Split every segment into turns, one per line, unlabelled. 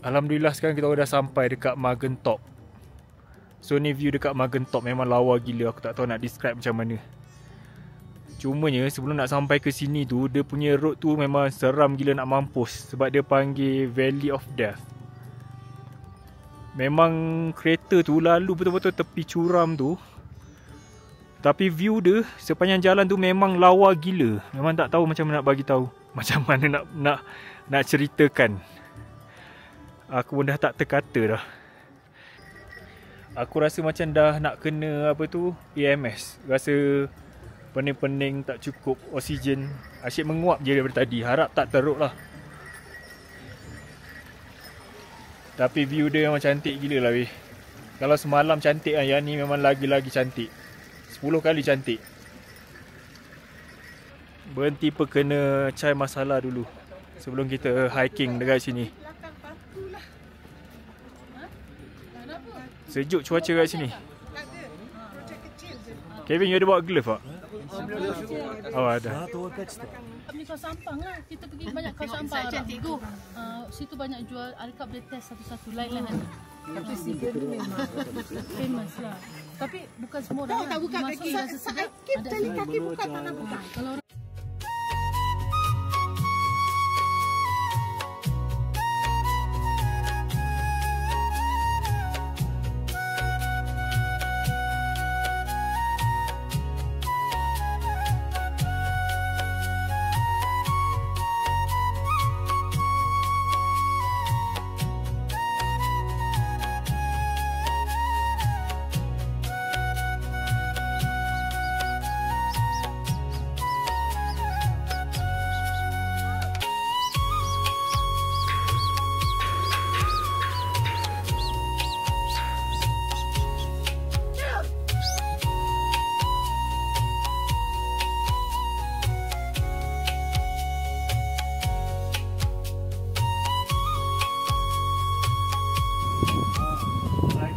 Alhamdulillah sekarang kita dah sampai dekat Magen Top. So ni view dekat Magen Top memang lawa gila. Aku tak tahu nak describe macam mana. Cumanya sebelum nak sampai ke sini tu, dia punya road tu memang seram gila nak mampus. Sebab dia panggil Valley of Death. Memang kereta tu lalu betul-betul tepi curam tu. Tapi view dia sepanjang jalan tu memang lawa gila. Memang tak tahu macam mana nak bagi tahu. Macam mana nak ceritakan. Aku pun dah tak terkata dah. Aku rasa macam dah nak kena apa tu, EMS. Rasa pening-pening, tak cukup oksigen. Asyik menguap je daripada tadi. Harap tak teruk lah. Tapi view dia memang cantik gila lah weh. Kalau semalam cantik kan, yang ni memang lagi-lagi cantik. 10 kali cantik. Berhenti pun kena cai masalah dulu sebelum kita hiking dekat sini. Sejuk cuaca kat sini. Kevin, you ada bawa glove tak? Oh, ada.
Kami kau sampang lah. Kita pergi banyak kau sampang. Cantik tu. Situ banyak jual. Alkap boleh test satu-satu. Lain-lain ada. Tapi Seagull tu memang famous lah. Tapi bukan semua orang. Tak buka kaki. Kaki buka tangan buka. Kalau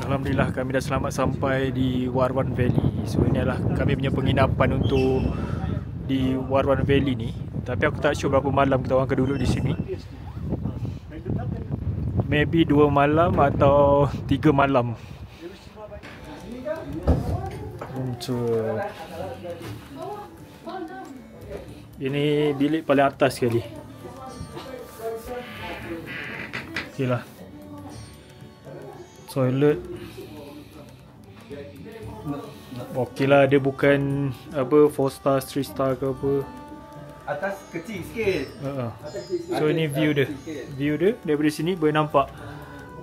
Alhamdulillah kami dah selamat sampai di Warwan Valley. So ini adalah kami punya penginapan untuk di Warwan Valley ni. Tapi aku tak sure berapa malam kita orang akan duduk di sini. Maybe 2 malam atau 3 malam. Ini bilik paling atas sekali. Okay lah. Toilet. Okey lah, dia bukan apa 4 star, 3 star ke apa.
Atas kecil sikit.
So ini view dia. View dia daripada sini boleh nampak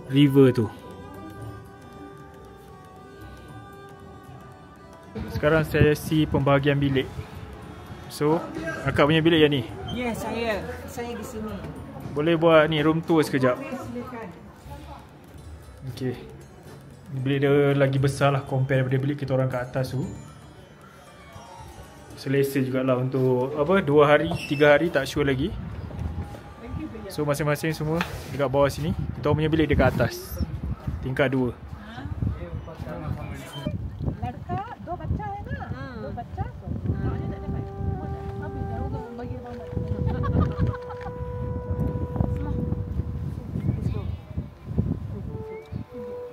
river tu. Sekarang sesi pembahagian bilik. So, akak punya bilik yang ni?
Ya, saya di sini.
Boleh buat ni room tour sekejap? Okay. Bilik dia lagi besar lah compare daripada bilik kita orang kat atas tu. Selesa jugalah untuk apa 2 hari, 3 hari tak sure lagi. So masing-masing semua dekat bawah sini. Kita orang punya bilik dekat atas. Tingkat 2.
Ladka, 2 baca ya nak? 2 baca. Maknanya tak dapat. Habis dah untuk bagi ramai.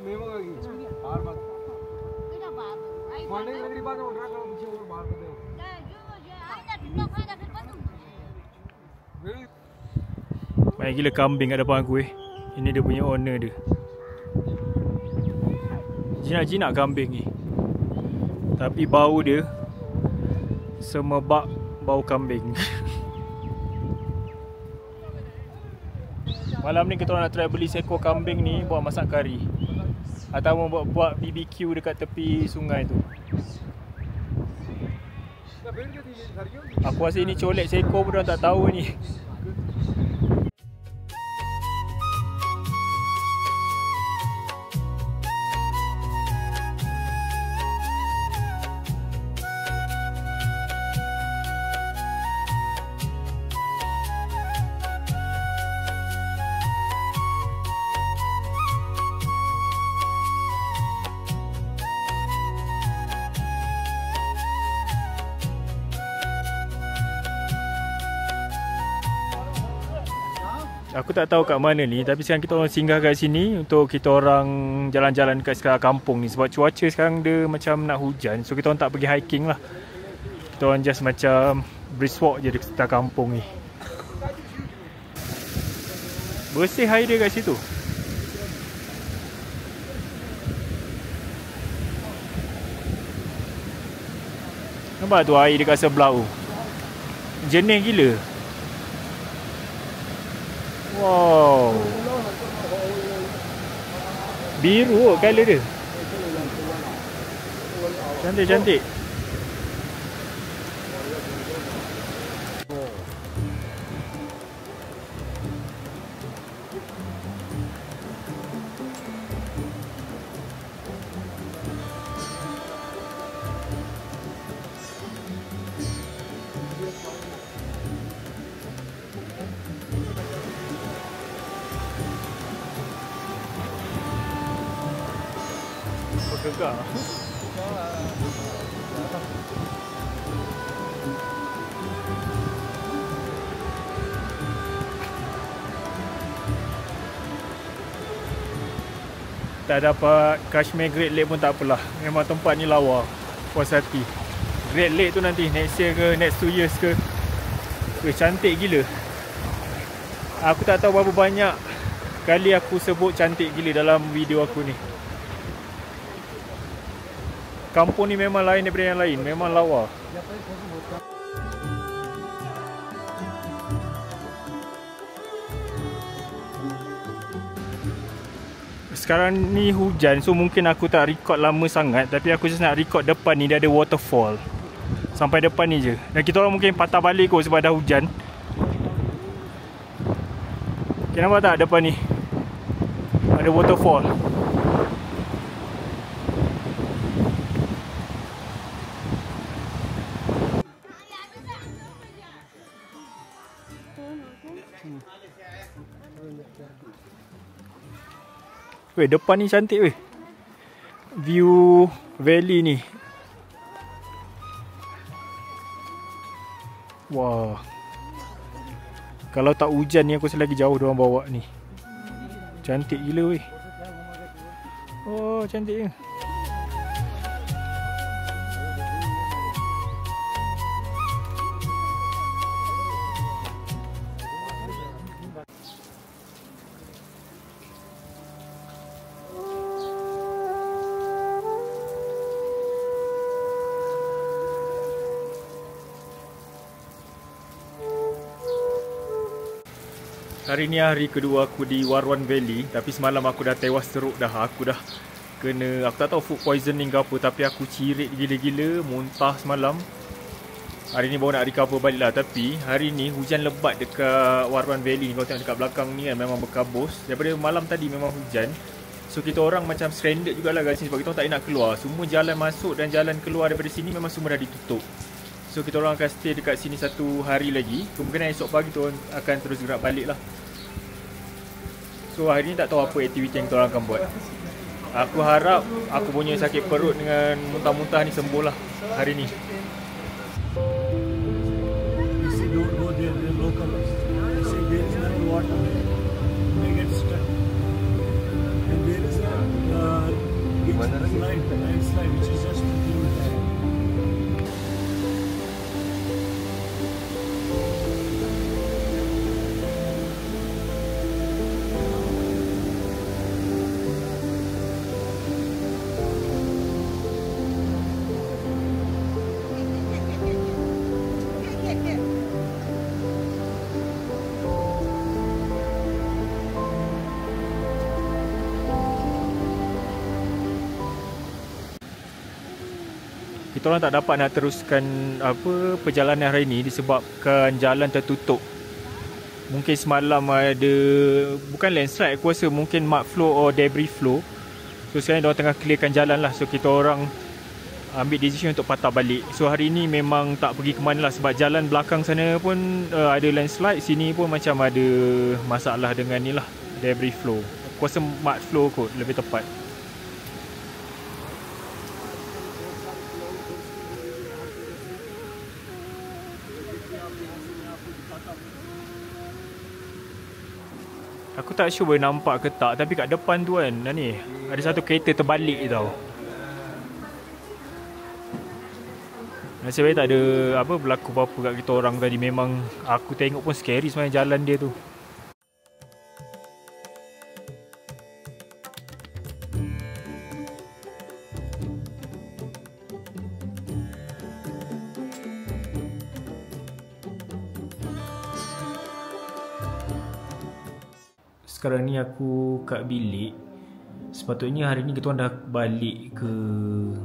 Memang lagi. बाहर मत मारने लग रही बात उठ रहा करो पीछे और बाहर मत दो
banyak gila kambing kat depan aku Ini dia punya owner dia. Jinak-jinak kambing ni. Tapi bau dia semebak bau kambing. Malam ni kita orang nak try beli seekor kambing ni buat masak kari. Atau buat BBQ dekat tepi sungai tu. Aku rasa ini colek seekor pun orang tak tahu ni. Aku tak tahu kat mana ni, tapi sekarang kita orang singgah kat sini untuk kita orang jalan-jalan kat sekitar kampung ni. Sebab cuaca sekarang dia macam nak hujan. So kita orang tak pergi hiking lah. Kita orang just macam brisk walk je di sekitar kampung ni. Bersih air dia kat situ. Nampak tu air dekat sebelah tu. Jernih gila. Wow. Biru colour dia. Cantik-cantik. Bergegar. Tak dapat Kashmir Great Lake pun tak apalah. Memang tempat ni lawa. Puas hati. Great Lake tu nanti next year ke next 2 years ke. Cantik gila. Aku tak tahu berapa banyak kali aku sebut cantik gila dalam video aku ni. Kampung ni memang lain daripada yang lain. Memang lawa. Sekarang ni hujan, so mungkin aku tak record lama sangat. Tapi aku just nak record depan ni, dia ada waterfall. Sampai depan ni je. Dan kita orang mungkin patah balik kot sebab dah hujan. Okay, nampak tak depan ni? Ada waterfall. Weh, depan ni cantik weh. View valley ni. Wah. Kalau tak hujan ni aku rasa lagi jauh diorang bawa ni. Cantik gila weh. Oh, cantik je. Hari ni hari kedua aku di Warwan Valley. Tapi semalam aku dah tewas teruk dah. Aku dah kena, aku tak tahu food poisoning ke apa. Tapi aku cirit gila-gila, muntah semalam. Hari ni baru nak recover balik lah. Tapi hari ni hujan lebat dekat Warwan Valley ni. Kau tengok dekat belakang ni kan, memang berkabus. Daripada malam tadi memang hujan. So kita orang macam stranded jugalah kat sini sebab kita orang tak nak keluar. Semua jalan masuk dan jalan keluar daripada sini memang semua dah ditutup. So kita orang akan stay dekat sini 1 hari lagi. Kemungkinan esok pagi kita orang akan terus gerak balik lah. So hari ni tak tahu apa aktiviti yang kita orang akan buat. Aku harap aku punya sakit perut dengan muntah-muntah ni sembuh lah hari ni. Kita orang tak dapat nak teruskan perjalanan hari ni disebabkan jalan tertutup. Mungkin semalam ada, bukan landslide aku rasa, mungkin mud flow or debris flow. So sekarang dia orang tengah clearkan jalan lah. So kita orang ambil decision untuk patah balik. So hari ni memang tak pergi ke mana lah sebab jalan belakang sana pun ada landslide. Sini pun macam ada masalah dengan ni lah, debris flow. Aku rasa mud flow kot lebih tepat. Aku tak sure boleh nampak ke tak, tapi kat depan tu kan, ni ada satu kereta terbalik tau. Nasib baik tak ada apa berlaku apa-apa kat kita orang tadi. Memang aku tengok pun scary sebenarnya jalan dia tu. Sekarang ni aku kat bilik. Sepatutnya hari ni kita orang dah balik ke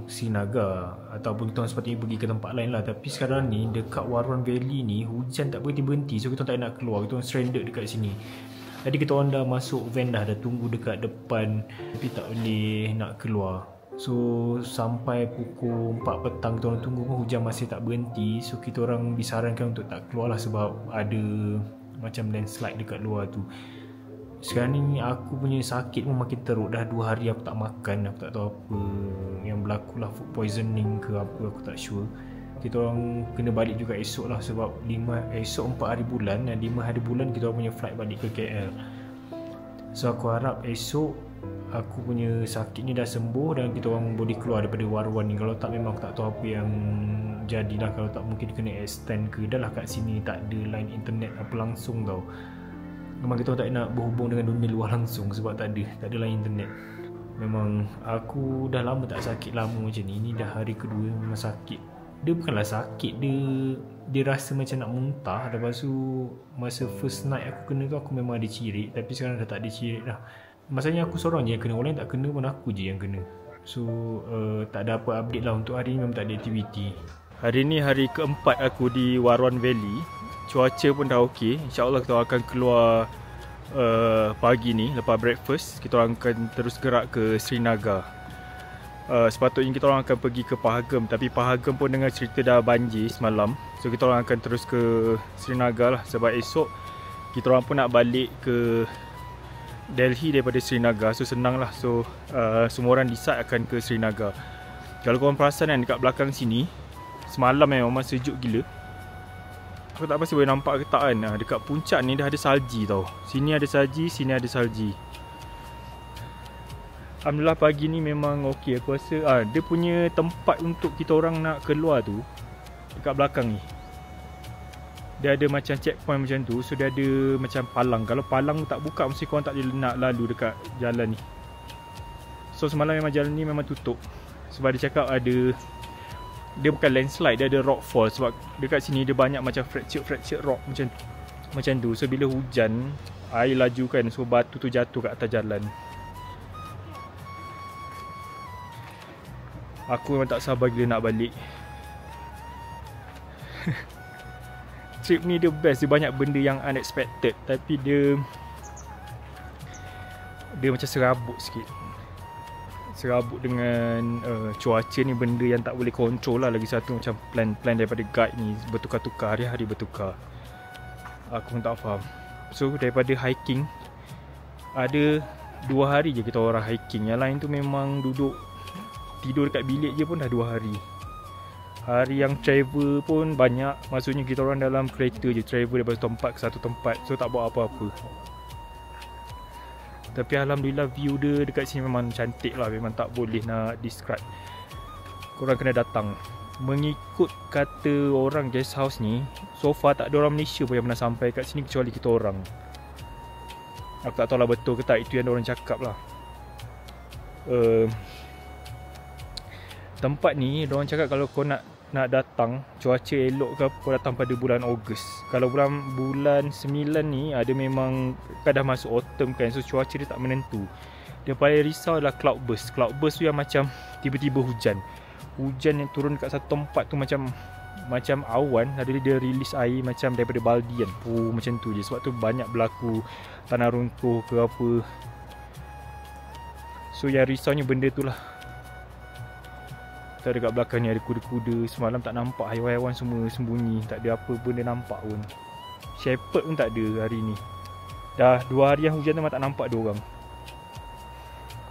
Srinagar, ataupun kita orang sepatutnya pergi ke tempat lain lah. Tapi sekarang ni dekat Waruan Valley ni hujan tak berhenti-berhenti. So kita orang tak nak keluar, kita orang stranded dekat sini. Tadi kita orang dah masuk van dah tunggu dekat depan, tapi tak boleh nak keluar. So sampai pukul 4 petang kita orang tunggu pun hujan masih tak berhenti. So kita orang disarankan untuk tak keluar lah, sebab ada macam landslide dekat luar tu. Sekarang ni aku punya sakit pun makin teruk. Dah 2 hari aku tak makan. Aku tak tahu apa yang berlaku lah, food poisoning ke apa, aku tak sure. Kita orang kena balik juga esok lah, sebab esok 4 hari bulan dan 5 hari bulan kita orang punya flight balik ke KL. So aku harap esok aku punya sakit ni dah sembuh dan kita orang boleh keluar daripada Waruan ni. Kalau tak memang aku tak tahu apa yang jadilah. Kalau tak mungkin kena extend ke. Dah lah kat sini tak ada line internet apa langsung tau. Memang kita tak nak berhubung dengan dunia luar langsung sebab tak ada line internet. Memang aku dah lama tak sakit lama macam ni. Ini dah hari kedua memang sakit. Dia bukanlah sakit, dia rasa macam nak muntah. Lepas tu masa first night aku kena tu aku memang ada cirit, tapi sekarang dah tak ada cirit dah. Masalahnya aku seorang je yang kena, orang lain tak kena pun aku je yang kena. So tak ada apa update lah untuk hari ni, memang tak ada aktiviti. Hari ni hari keempat aku di Waruan Valley. Cuaca pun dah okey. InsyaAllah kita akan keluar pagi ni lepas breakfast. Kita orang akan terus gerak ke Srinagar. Sepatutnya kita orang akan pergi ke Pahagam, tapi Pahagam pun dengar cerita dah banjir semalam. So kita orang akan terus ke Srinagar lah, sebab esok kita orang pun nak balik ke Delhi daripada Srinagar. So senang lah. So semua orang decide akan ke Srinagar. Kalau korang perasan kan, dekat belakang sini semalam memang sejuk gila. Aku tak pasti boleh nampak ke tak kan. Dekat puncak ni dah ada salji tau. Sini ada salji, sini ada salji. Alhamdulillah pagi ni memang okey. Aku rasa dia punya tempat untuk kita orang nak keluar tu dekat belakang ni. Dia ada macam checkpoint macam tu. So dia ada macam palang. Kalau palang tak buka, mesti korang tak boleh nak lalu dekat jalan ni. So semalam memang jalan ni memang tutup. Sebab dia cakap ada, dia bukan landslide, dia ada rock fall. Sebab dekat sini dia banyak macam fractured rock macam tu. So bila hujan, air laju kan, so batu tu jatuh kat atas jalan. Aku memang tak sabar gila nak balik. Trip ni dia best, dia banyak benda yang unexpected, tapi dia macam serabut sikit. Serabut dengan cuaca ni benda yang tak boleh kontrol lah. Lagi satu macam plan daripada guide ni bertukar-tukar, hari-hari bertukar. Aku pun tak faham. So daripada hiking, ada 2 hari je kita orang hiking. Yang lain tu memang duduk tidur dekat bilik je pun dah 2 hari. Hari yang travel pun banyak. Maksudnya kita orang dalam kereta je, travel daripada tempat ke satu tempat. So tak buat apa-apa. Tapi alhamdulillah view dia dekat sini memang cantik lah. Memang tak boleh nak describe. Korang kena datang. Mengikut kata orang guest house ni, so far tak ada orang Malaysia pun yang pernah sampai kat sini kecuali kita orang. Aku tak tahu lah betul ke tak, itu yang orang cakap lah. Tempat ni orang cakap kalau kau nak datang, cuaca elok ke, kau datang pada bulan Ogos. Kalau bulan 9 ni ada memang kan dah masuk autumn kan, so cuaca dia tak menentu. Dia paling risau adalah cloudburst. Cloudburst tu yang macam tiba-tiba hujan. Hujan yang turun dekat satu tempat tu macam awan, ada dia release air macam daripada baldi kan. Macam tu je. Sebab tu banyak berlaku tanah runtuh ke apa. So yang risaunya benda tu lah. Kita dekat belakang ni ada kuda-kuda. Semalam tak nampak, haiwan-haiwan semua sembunyi. Tak ada apa benda nampak pun. Shepherd pun tak ada hari ni. Dah 2 hari yang hujan tu memang tak nampak dia orang.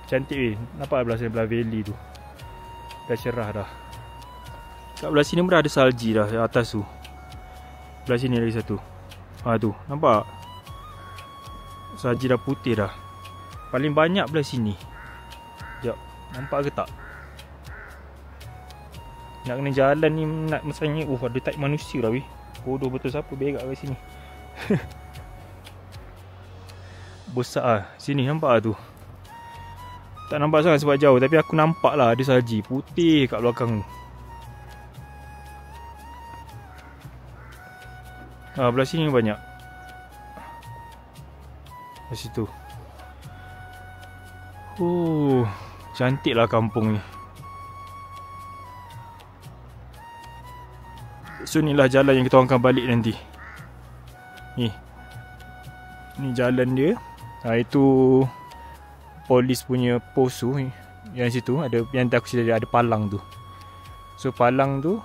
Cantik weh. Nampak belah valley tu. Dah cerah dah. Kat belah sini pun dah ada salji dah atas tu. Belah sini lagi satu. Tu nampak? Saji dah putih dah. Paling banyak belah sini. Sekejap, nampak ke tak? Nak kena jalan ni nak misalnya, ada type manusia lah weh. Bodoh betul, siapa berak kat sini. Besar lah. Sini nampak lah tu. Tak nampak sangat sebab jauh, tapi aku nampak lah ada saji putih kat belakang tu. Belah sini banyak. Di situ. Cantik lah kampung ni. So inilah jalan yang kita orang akan balik nanti. Ni jalan dia. Itu polis punya pos tu. Yang situ ada, yang aku cerita ada palang tu. So palang tu,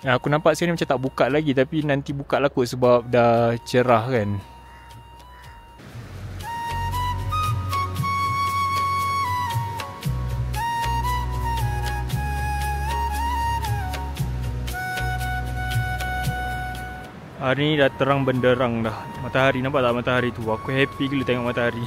aku nampak sekarang macam tak buka lagi, tapi nanti buka lah kot sebab dah cerah kan. Hari ni dah terang benderang dah. Matahari, nampak tak matahari tu? Aku happy gila tengok matahari.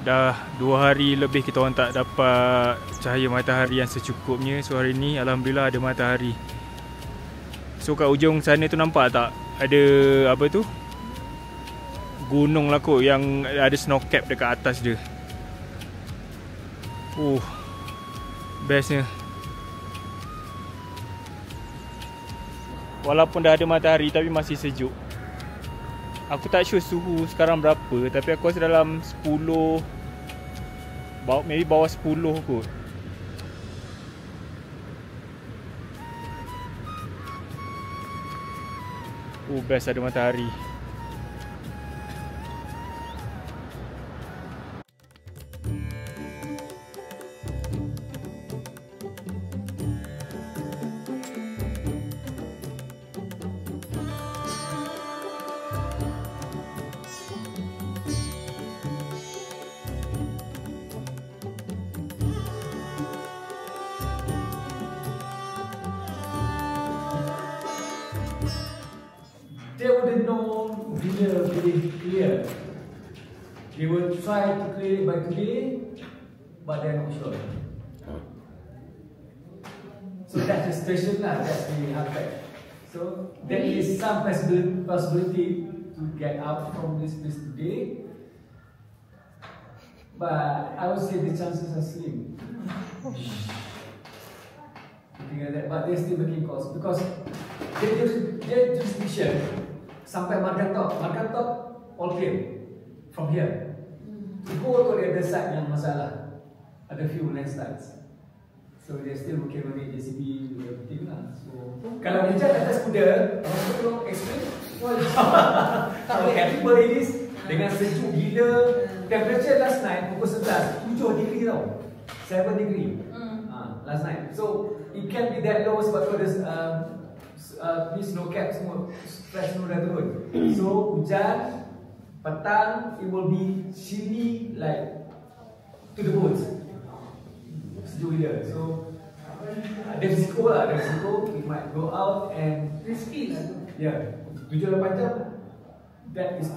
Dah 2 hari lebih kita orang tak dapat cahaya matahari yang secukupnya. So hari ni alhamdulillah ada matahari. So kat ujung sana tu nampak tak? Ada apa tu? Gunung lah kot yang ada snow cap dekat atas dia. Bestnya. Walaupun dah ada matahari tapi masih sejuk. Aku tak sure suhu sekarang berapa, tapi aku rasa dalam 10, maybe bawah 10 kot. Best ada matahari.
They wouldn't know bila boleh clear. They will try to clear it by today, but they're not sure. So that's the situation lah, that's the aspect. So there is some possibility to get out from this place today, but I would say the chances are slim. But they're still making calls because their jurisdiction sampai Markan Top all clear from here. To go to the other side yang masalah, ada few landslides. So they're still working on it, JCB everything lah. So kalau hujan atas kuda, aku tolong explain. How terrible it is dengan sejuk gila. Temperature last night pukul 11 7 degree tau, 7 degree last night. So it can be that low sebab tu ada ni snow cap semua, fresh snow dah turun. So hujan petang, it will be chilly like to the bones, sejuk gila. So ada risiko lah, we might go out and
Risky lah tu.
7-8 jam. That is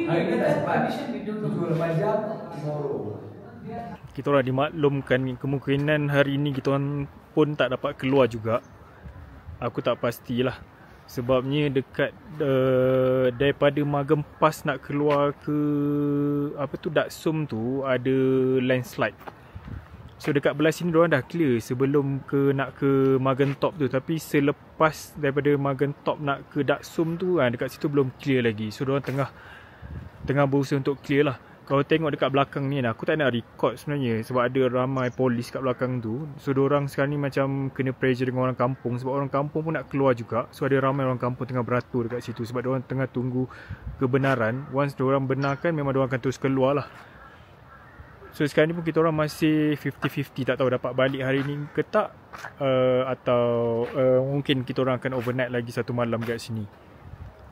hari ni tak sempat 7-8 jam tomorrow.
Kita orang dimaklumkan kemungkinan hari ni kita orang pun tak dapat keluar juga. Aku tak pastilah. Sebabnya dekat daripada Magempas nak keluar ke Daksum tu ada landslide. So dekat belah sini diorang dah clear sebelum nak ke Magentop tu. Tapi selepas daripada Magentop nak ke Daksum tu, dekat situ belum clear lagi. So diorang tengah berusaha untuk clear lah. Kalau tengok dekat belakang ni, aku tak nak record sebenarnya sebab ada ramai polis kat belakang tu. So diorang sekarang ni macam kena pressure dengan orang kampung sebab orang kampung pun nak keluar juga. So ada ramai orang kampung tengah beratur dekat situ sebab diorang tengah tunggu kebenaran. Once diorang benarkan, memang diorang akan terus keluar lah. So sekarang ni pun kita orang masih 50-50, tak tahu dapat balik hari ni ke tak, atau mungkin kita orang akan overnight lagi 1 malam kat sini.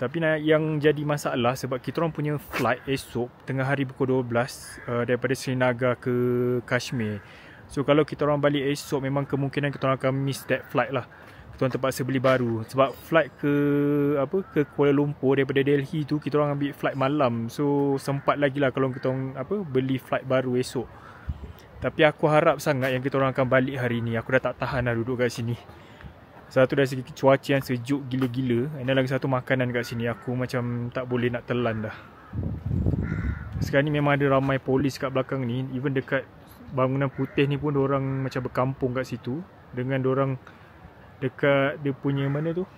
Tapi yang jadi masalah sebab kita orang punya flight esok tengah hari pukul 12 daripada Srinagar ke Kashmir. So kalau kita orang balik esok, memang kemungkinan kita orang akan miss that flight lah. Kita orang terpaksa beli baru. Sebab flight ke Kuala Lumpur daripada Delhi tu kita orang ambil flight malam. So sempat lagi lah kalau kita orang beli flight baru esok. Tapi aku harap sangat yang kita orang akan balik hari ni. Aku dah tak tahan dah duduk kat sini. Satu dari segi cuaca yang sejuk gila-gila, dan lagi satu makanan kat sini. Aku macam tak boleh nak telan dah. Sekarang ni memang ada ramai polis kat belakang ni. Even dekat bangunan putih ni pun diorang macam berkampung kat situ. Dengan diorang dekat dia punya mana tu?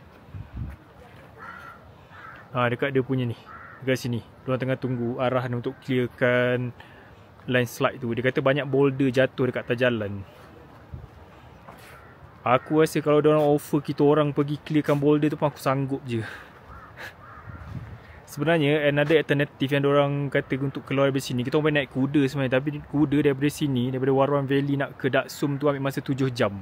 Dekat dia punya ni. Dekat sini. Diorang tengah tunggu arahan untuk clearkan landslide tu. Dia kata banyak boulder jatuh dekat atas jalan. Aku rasa kalau diorang offer kita orang pergi clearkan boulder tu pun aku sanggup je. Sebenarnya another alternative yang diorang kata untuk keluar dari sini, kita orang boleh naik kuda sebenarnya. Tapi kuda daripada sini, daripada Warwan Valley nak ke Daksum tu ambil masa 7 jam.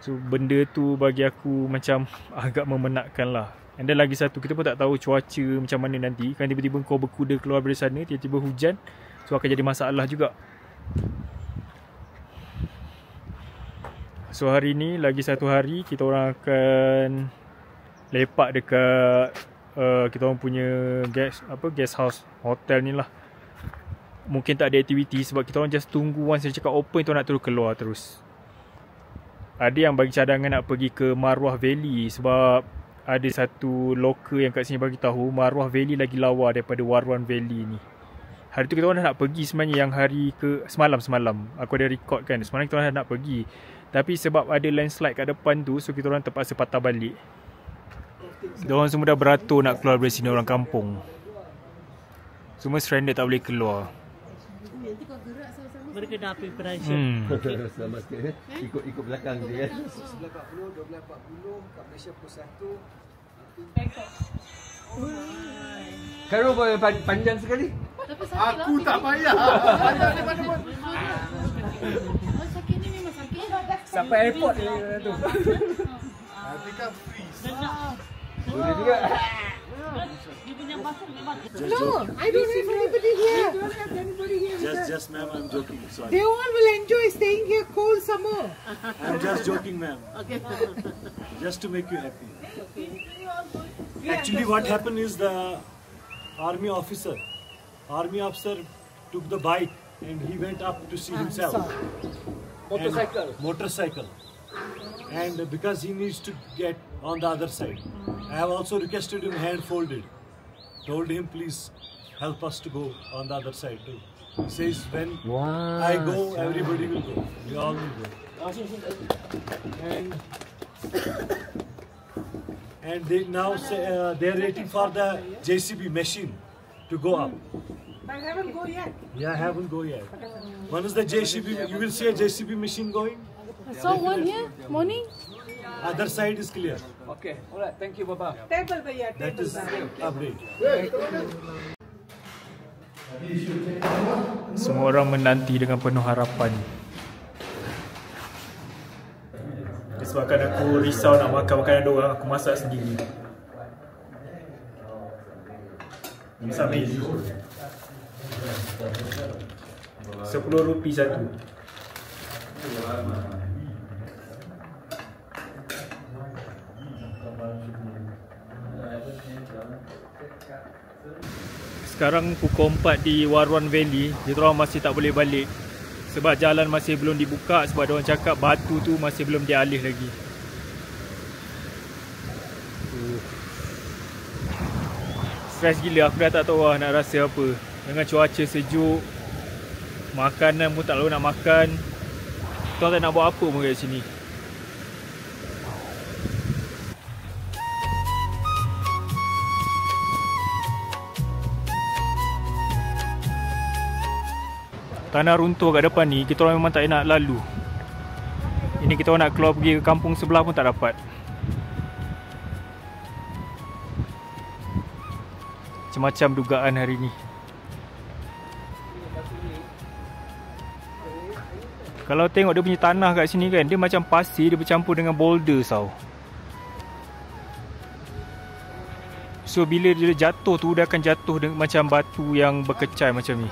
So benda tu bagi aku macam agak memenatkan lah. And then lagi satu, kita pun tak tahu cuaca macam mana nanti. Kan tiba-tiba kau berkuda keluar dari sana, tiba-tiba hujan. So akan jadi masalah juga. So hari ni lagi satu hari kita orang akan lepak dekat kita orang punya guest house hotel ni lah. Mungkin tak ada aktiviti sebab kita orang just tunggu once dia cakap open kita nak terus keluar terus. Ada yang bagi cadangan nak pergi ke Marwah Valley sebab ada satu local yang kat sini bagi tahu Marwah Valley lagi lawa daripada Warwan Valley ni. Hari tu kita orang dah nak pergi sebenarnya, yang hari ke semalam aku ada record kan. Semalam kita orang dah nak pergi. Tapi sebab ada landslide kat depan tu, so kita orang terpaksa patah balik. Diorang semua dah beratur nak keluar dari sini, orang kampung. Semua stranded, tak boleh keluar.
Mereka dah preparation.
Selamat sikit. Ikut belakang dia kan. 11.40, 12.40 kat Malaysia pukul 1.
Bangkok.
Karo panjang sekali.
Aku
tak payah.
Sakit ni memang sakit.
Sampai airport dia tu.
Tapi kan freeze. Boleh juga.
Dia punya pasal memang.
No, I don't have anybody here. You don't have anybody here.
Just ma'am, I'm joking. Sorry.
They all will enjoy staying here cold summer.
I'm just joking, ma'am.
Okay.
Just to make you happy. Actually, what happened is the army officer took the bike and he went up to see himself. Motorcycle. And because he needs to get on the other side, I have also requested him hand folded. Told him, please help us to go on the other side too. He says, when I go, everybody will go. We all will go. And they now say they're waiting for the JCB machine to go up.
I haven't go yet.
Yeah, I haven't go yet. When is the JCB? You will see a JCB machine going.
So one here, morning.
Other side is clear.
Okay, alright, thank you, Baba.
Table भैया,
That
table
is update.
Semua orang menanti dengan penuh harapan. Disebabkan aku risau nak makan makanan diorang, aku masak sendiri. Masak Maggi. RM10 satu. Sekarang pukul 4 di Warwan Valley. Kita orang masih tak boleh balik sebab jalan masih belum dibuka. Sebab diorang cakap batu tu masih belum dialih lagi. Stress gila, aku dah tak tahu lah nak rasa apa. Dengan cuaca sejuk, makanan pun tak lalu nak makan. Kita orang tak nak buat apa pun kat sini. Tanah runtuh kat depan ni, kita orang memang tak nak lalu. Ini kita orang nak keluar pergi ke kampung sebelah pun tak dapat. Macam-macam dugaan hari ni. Kalau tengok dia punya tanah kat sini kan, dia macam pasir, dia bercampur dengan boulder tau. So bila dia jatuh tu, dia akan jatuh dengan macam batu yang berkecai macam ni.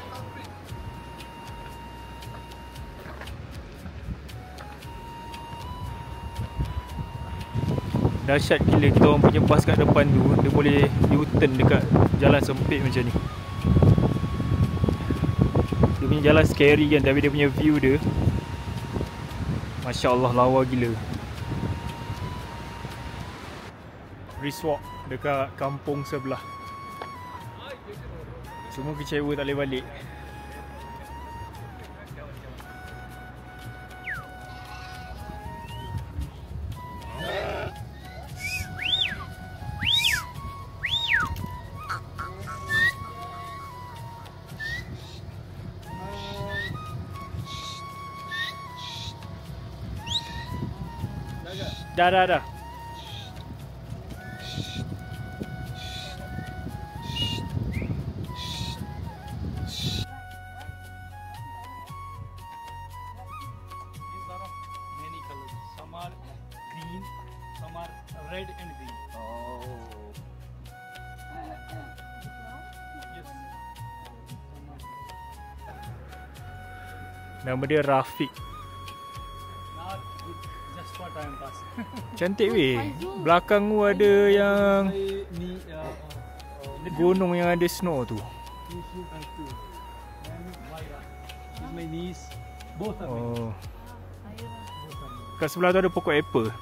Dahsyat gila kita orang punya bas kat depan tu. Dia boleh U-turn dekat jalan sempit macam ni. Dia punya jalan scary kan, tapi dia punya view dia, Masya Allah, lawa gila. Brisk walk dekat kampung sebelah. Semua kecewa tak boleh balik. Dah.
Many colors. Some are green, some are red and green. Yes.
Nama dia Rafiq.
Not good, just for time pass.
Cantik weh. Belakang tu ada yang gunung yang ada snow tu.
My niece, both are
Oh. Kat sebelah tu ada pokok apple.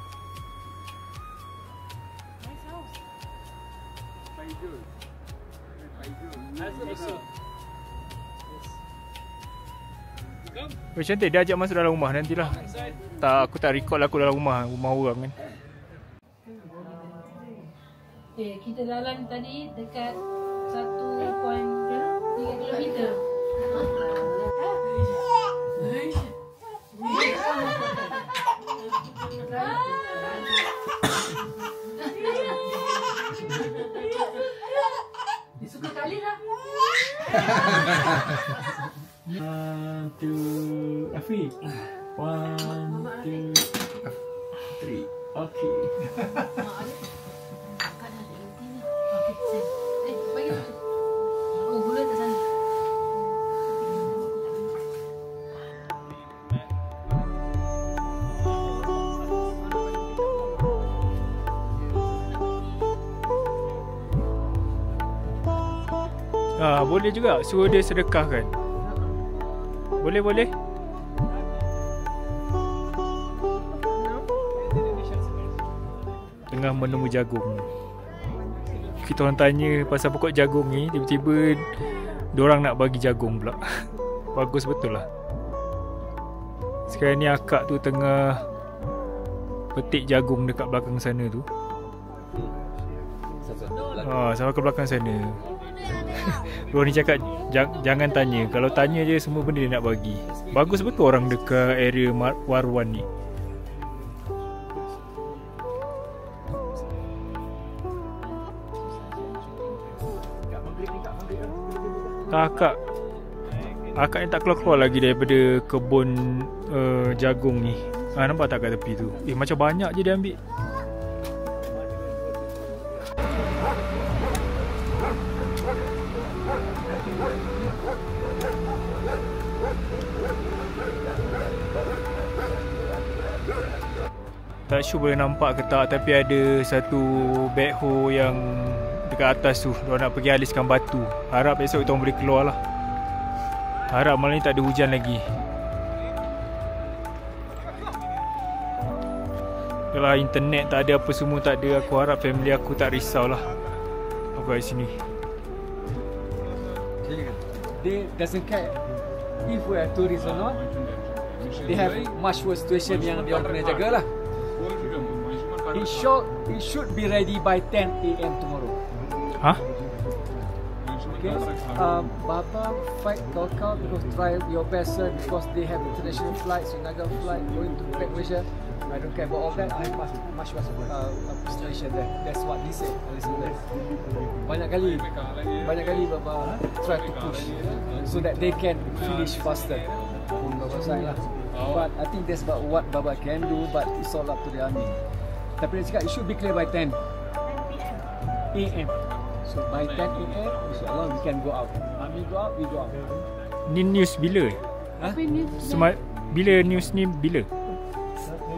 Oh, cantik, dia ajak masuk dalam rumah nantilah. Tak, aku tak record lah aku dalam rumah orang kan.
Okay, kita jalan tadi dekat 1.3 kilometer. Dia suka kali lah.
1, 2, Afiq. 1, 2, 3. Okay.
Oh, gula kat sana.
Boleh juga suruh dia sedekahkan. Boleh. Tengah menemu jagung. Kita orang tanya pasal pokok jagung ni, tiba-tiba diorang nak bagi jagung pula. Bagus betul lah. Sekarang ni akak tu tengah petik jagung dekat belakang sana tu. Sampai ke belakang sana. Diorang ni cakap jangan tanya. Kalau tanya je semua benda dia nak bagi. Bagus betul orang dekat area Warwan ni. Akak ni tak keluar-keluar lagi daripada kebun jagung ni. Nampak tak kat tepi tu? Macam banyak je dia ambil. Tak sure boleh nampak ke tak, tapi ada satu backhoe yang dekat atas tu. Diorang nak pergi aliskan batu. Harap esok kita orang boleh keluar lah. Harap malam ni tak ada hujan lagi. Kalau internet tak ada, apa semua tak ada, aku harap family aku tak risau lah aku kat sini.
They doesn't care if we are tourists or not. They have much worse situation yang dia orang kena jaga lah. It should be ready by 10 AM tomorrow.
Hah?
Okay. Baba fight Dhaka because try your best sir, because they have international flights, United flight going to back Malaysia. I don't care about all that. I much frustration there. That's what he said. Listen to that. Banyak kali Baba try to push so that they can finish faster. Pun Baba side lah. But I think that's about what Baba can do. But it's all up to the army. Tapi dia cakap it should be clear by 10 AM. So by 10 AM, insyaAllah we can go out. We go out, we go out.
Ni news bila?
Tapi ni
Bila news ni bila?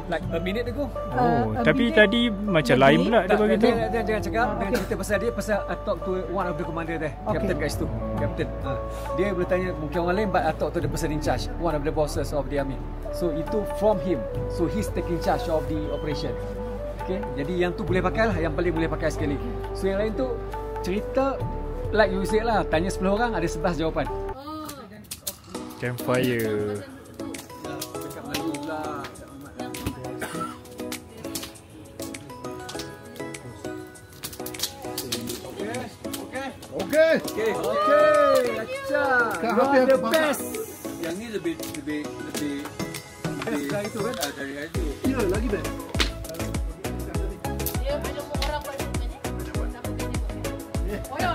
Like a minute ago.
Oh, tapi tadi macam lain pula dia bagi tu.
Dia jangan cakap, dia cerita pasal dia, pasal I talk to one of the commander there, captain kat situ. Captain. Dia boleh tanya mungkin orang lain, but I talk to the person in charge, one of the bosses of the army. So itu from him. So he's taking charge of the operation. Okay, jadi yang tu boleh pakai lah, yang paling boleh pakai sekali. So yang lain tu cerita like you said lah, tanya 10 orang ada 11 jawapan.
Campfire.
Cakap Melayu pula.
Okay.
Acah.
Kak
You
Hafiz
are the
apa
best.
Yang ni lebih
Best dari itu kan?
dari itu.
Ya, lagi best.
dia ada orang buat ni. Oh ya.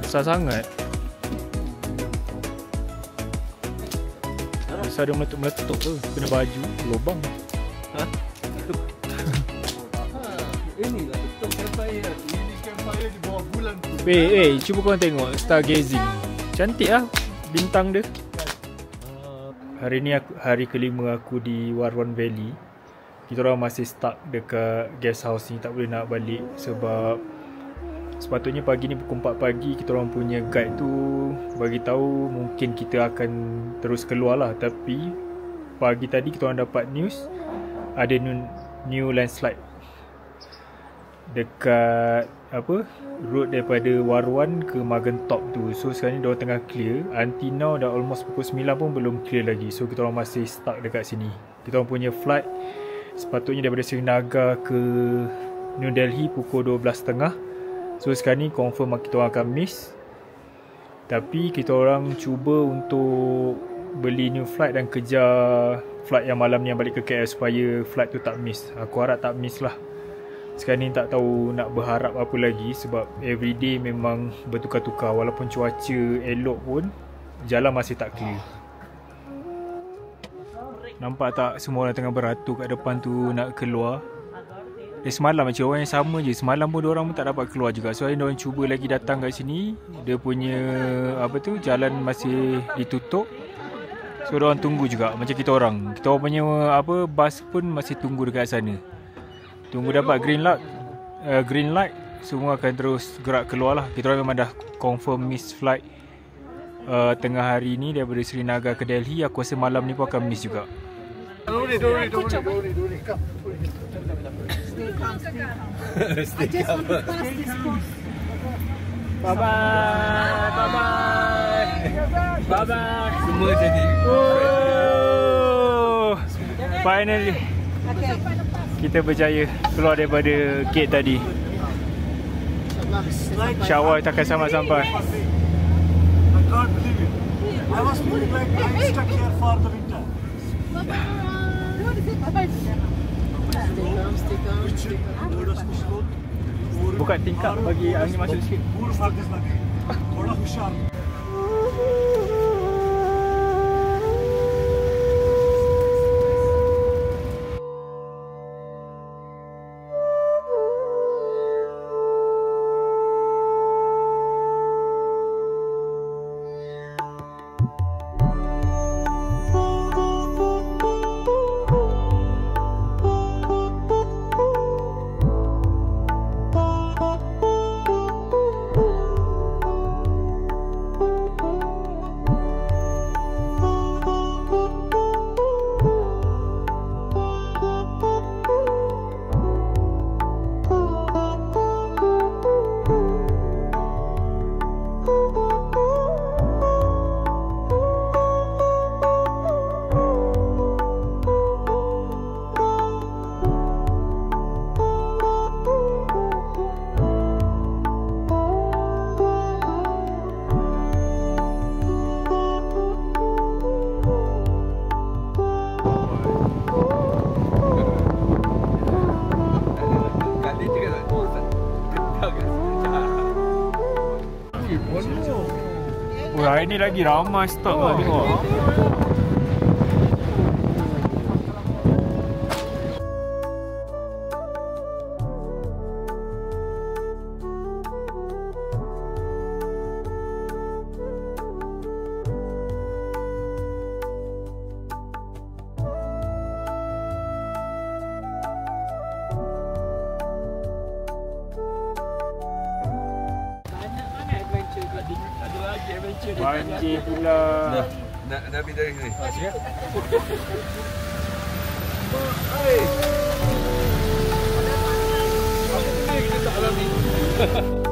Besar sangat. Besar dia meletup ke? Kena baju, lubang.
Inilah betul campfire. Ini campfire di bawah bulan tu.
Cuba korang tengok stargazing. Cantik lah bintang dia. Hari ni hari kelima aku di Warwan Valley. Kita orang masih stuck dekat guest house ni, tak boleh nak balik sebab sepatutnya pagi ni pukul 4 pagi kita orang punya guide tu bagi tahu mungkin kita akan terus keluar lah, tapi pagi tadi kita orang dapat news ada new landslide dekat road daripada Warwan ke Magentop tu. So sekarang ni diorang tengah clear. Until now dah almost pukul 9 pun belum clear lagi. So kita orang masih stuck dekat sini. Kita orang punya flight sepatutnya daripada Srinagar ke New Delhi pukul 12.30. So sekarang ni confirm kita orang akan miss. Tapi kita orang cuba untuk beli new flight dan kejar flight yang malam ni yang balik ke KL supaya flight tu tak miss. Aku harap tak miss lah. Sekarang ni tak tahu nak berharap apa lagi sebab everyday memang bertukar-tukar. Walaupun cuaca elok pun jalan masih tak clear. Nampak tak semua orang tengah beratur kat depan tu nak keluar. Semalam macam orang yang sama je. Semalam pun diorang pun tak dapat keluar juga. So diorang cuba lagi datang kat sini. Dia punya jalan masih ditutup. So diorang tunggu juga macam kita orang. Kita orang punya bas pun masih tunggu dekat sana. Tunggu dapat green light, semua akan terus gerak keluar lah. Kita orang memang dah confirm miss flight tengah hari ni daripada Srinagar ke Delhi. Aku rasa malam ni pun akan miss juga.
Don't worry. Come. Stay calm. Bye-bye. Semua jadi.
Oh, finally. Kita berjaya keluar daripada gate tadi. InsyaAllah kita akan selamat sampai.
I can't believe it. I was feeling like I'm stuck here for the winter.
Buka tingkap bagi angin masuk sikit.
Thoda hushar.
Hari ni lagi ramai stok lah tengok. Banjir pula.
Nak ambil dari sini.
Kita tak alami.